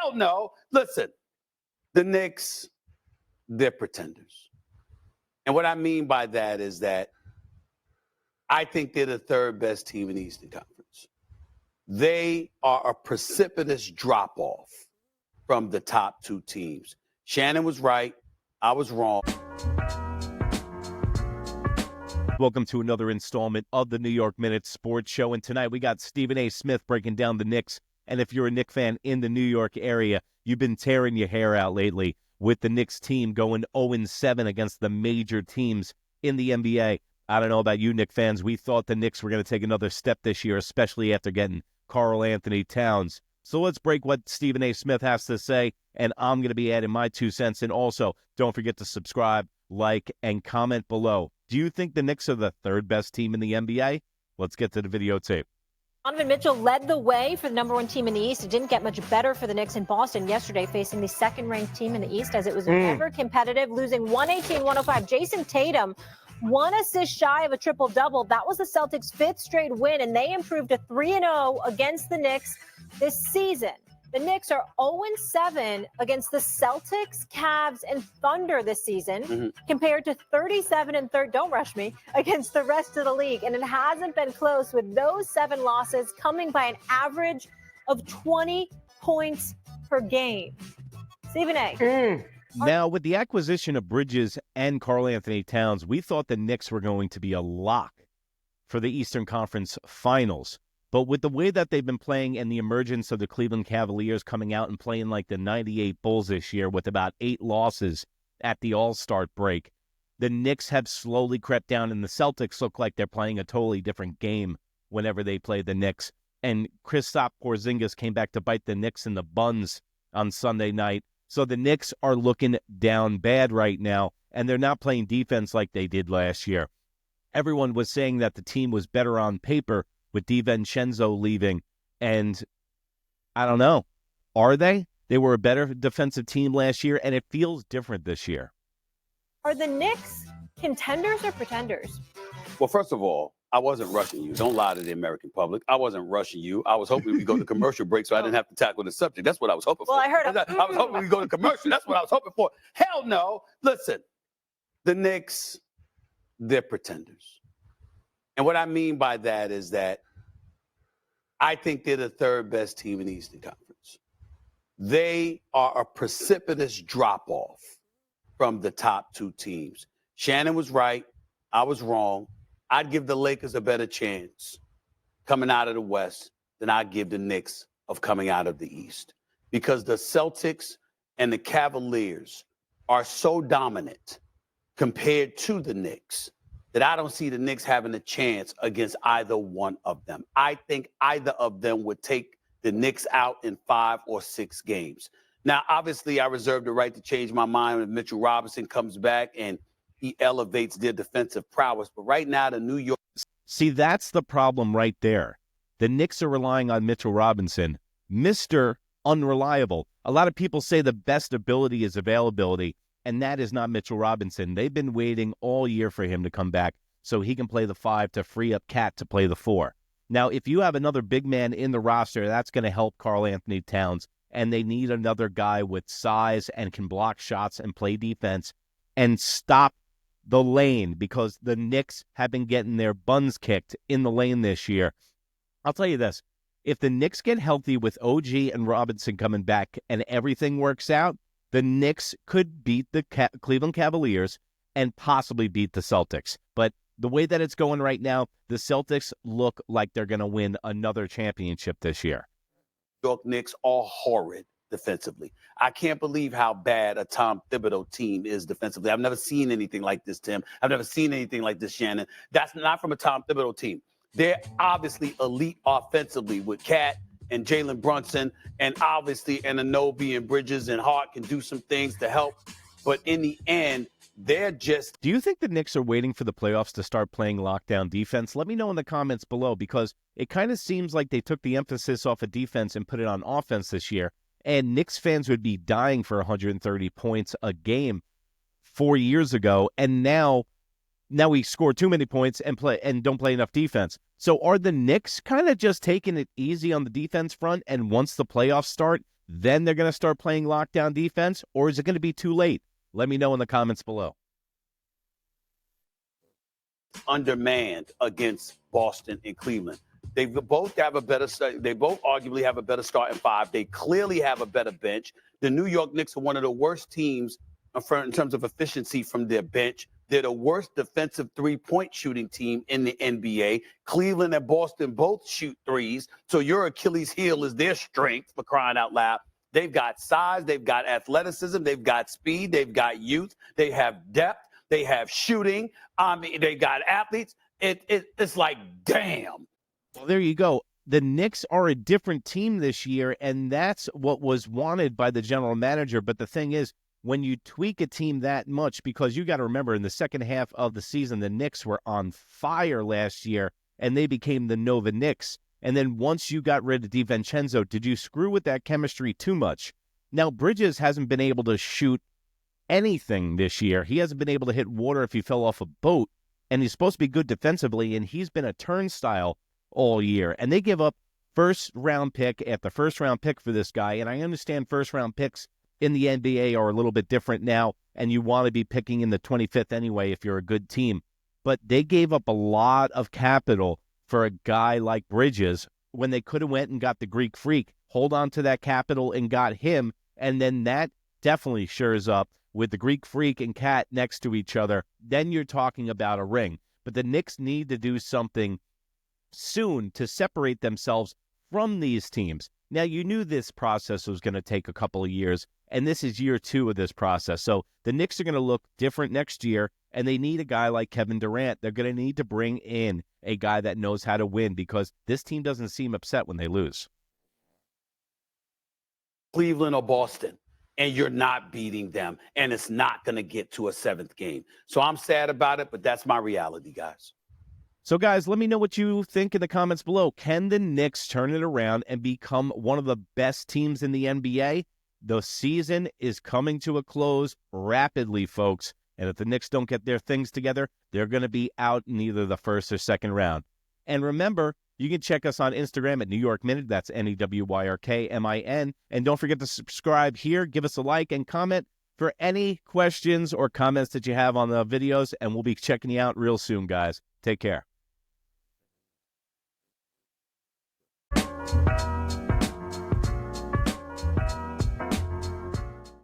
Hell no. Listen, the Knicks, they're pretenders. And what I mean by that is that I think they're the third best team in the Eastern Conference. They are a precipitous drop-off from the top two teams. Shannon was right. I was wrong. Welcome to another installment of the New York Minute Sports Show. And tonight we got Stephen A. Smith breaking down the Knicks. And if you're a Knicks fan in the New York area, you've been tearing your hair out lately with the Knicks team going 0-7 against the major teams in the NBA. I don't know about you, Knicks fans. We thought the Knicks were going to take another step this year, especially after getting Karl Anthony Towns. So let's break what Stephen A. Smith has to say, and I'm going to be adding my 2 cents. And also, don't forget to subscribe, like, and comment below. Do you think the Knicks are the third best team in the NBA? Let's get to the videotape. Donovan Mitchell led the way for the number one team in the East. It didn't get much better for the Knicks in Boston yesterday, facing the second-ranked team in the East, as it was never competitive, losing 118-105. Jason Tatum, 1 assist shy of a triple-double. That was the Celtics' 5th straight win, and they improved to 3-0 against the Knicks this season. The Knicks are 0-7 against the Celtics, Cavs, and Thunder this season, compared to 37-3, don't rush me, against the rest of the league. And it hasn't been close, with those 7 losses coming by an average of 20 points per game. Stephen A. Now, with the acquisition of Bridges and Karl Anthony Towns, we thought the Knicks were going to be a lock for the Eastern Conference Finals. But with the way that they've been playing and the emergence of the Cleveland Cavaliers coming out and playing like the 98 Bulls this year with about 8 losses at the All-Star break, the Knicks have slowly crept down, and the Celtics look like they're playing a totally different game whenever they play the Knicks. And Kristaps Porzingis came back to bite the Knicks in the buns on Sunday night. So the Knicks are looking down bad right now, and they're not playing defense like they did last year. Everyone was saying that the team was better on paper with DiVincenzo leaving, and I don't know. Are they? They were a better defensive team last year, and it feels different this year. Are the Knicks contenders or pretenders? Well, first of all, I wasn't rushing you. Don't lie to the American public. I wasn't rushing you. I was hoping we go to commercial break so I didn't have to tackle the subject. That's what I was hoping for. Well, I heard I was hoping we go to commercial. That's what I was hoping for. Hell no. Listen, the Knicks, they're pretenders. And what I mean by that is that I think they're the third best team in the Eastern Conference. They are a precipitous drop-off from the top two teams. Shannon was right. I was wrong. I'd give the Lakers a better chance coming out of the West than I'd give the Knicks of coming out of the East, because the Celtics and the Cavaliers are so dominant compared to the Knicks that I don't see the Knicks having a chance against either one of them. I think either of them would take the Knicks out in 5 or 6 games. Now, obviously, I reserve the right to change my mind when Mitchell Robinson comes back and he elevates their defensive prowess. But right now, the New York... See, that's the problem right there. The Knicks are relying on Mitchell Robinson, Mr. Unreliable. A lot of people say the best ability is availability, and that is not Mitchell Robinson. They've been waiting all year for him to come back so he can play the 5 to free up Cat to play the 4. Now, if you have another big man in the roster, that's going to help Karl Anthony Towns, and they need another guy with size and can block shots and play defense and stop the lane, because the Knicks have been getting their buns kicked in the lane this year. I'll tell you this. If the Knicks get healthy with OG and Robinson coming back and everything works out, the Knicks could beat the Cleveland Cavaliers and possibly beat the Celtics. But the way that it's going right now, the Celtics look like they're going to win another championship this year. York Knicks are horrid defensively. I can't believe how bad a Tom Thibodeau team is defensively. I've never seen anything like this, Tim. I've never seen anything like this, Shannon. That's not from a Tom Thibodeau team. They're obviously elite offensively with Cat and Jalen Brunson, and obviously Anunoby and Bridges and Hart can do some things to help. But in the end, they're just... Do you think the Knicks are waiting for the playoffs to start playing lockdown defense? Let me know in the comments below, because it kind of seems like they took the emphasis off of defense and put it on offense this year. And Knicks fans would be dying for 130 points a game 4 years ago, and now we score too many points and don't play enough defense. So are the Knicks kind of just taking it easy on the defense front, and once the playoffs start, then they're going to start playing lockdown defense, or is it going to be too late? Let me know in the comments below. Undermanned against Boston and Cleveland. They both have a better start. They both arguably have a better starting five. They clearly have a better bench. The New York Knicks are one of the worst teams in terms of efficiency from their bench. They're the worst defensive three-point shooting team in the NBA. Cleveland and Boston both shoot threes. So your Achilles heel is their strength, for crying out loud. They've got size. They've got athleticism. They've got speed. They've got youth. They have depth. They have shooting. They got athletes. It's like, damn. Well, there you go. The Knicks are a different team this year, and that's what was wanted by the general manager. But the thing is, when you tweak a team that much, because you got to remember in the second half of the season, the Knicks were on fire last year, and they became the Nova Knicks. And then once you got rid of DiVincenzo, did you screw with that chemistry too much? Now, Bridges hasn't been able to shoot anything this year. He hasn't been able to hit water if he fell off a boat, and he's supposed to be good defensively, and he's been a turnstile all year. And they give up first-round pick after first-round pick for this guy, and I understand first-round picks in the NBA are a little bit different now, and you want to be picking in the 25th anyway if you're a good team. But they gave up a lot of capital for a guy like Bridges when they could have went and got the Greek Freak, hold on to that capital and got him, and then that definitely shores up with the Greek Freak and Cat next to each other. Then you're talking about a ring. But the Knicks need to do something soon to separate themselves from these teams. Now, you knew this process was going to take a couple of years, and this is year 2 of this process. So the Knicks are going to look different next year, and they need a guy like Kevin Durant. They're going to need to bring in a guy that knows how to win, because this team doesn't seem upset when they lose. Cleveland or Boston, and you're not beating them, and it's not going to get to a 7th game. So I'm sad about it, but that's my reality, guys. So, guys, let me know what you think in the comments below. Can the Knicks turn it around and become one of the best teams in the NBA? The season is coming to a close rapidly, folks. And if the Knicks don't get their things together, they're going to be out in either the first or second round. And remember, you can check us on Instagram at New York Minute. That's NEWYRKMIN. And don't forget to subscribe here. Give us a like and comment for any questions or comments that you have on the videos. And we'll be checking you out real soon, guys. Take care.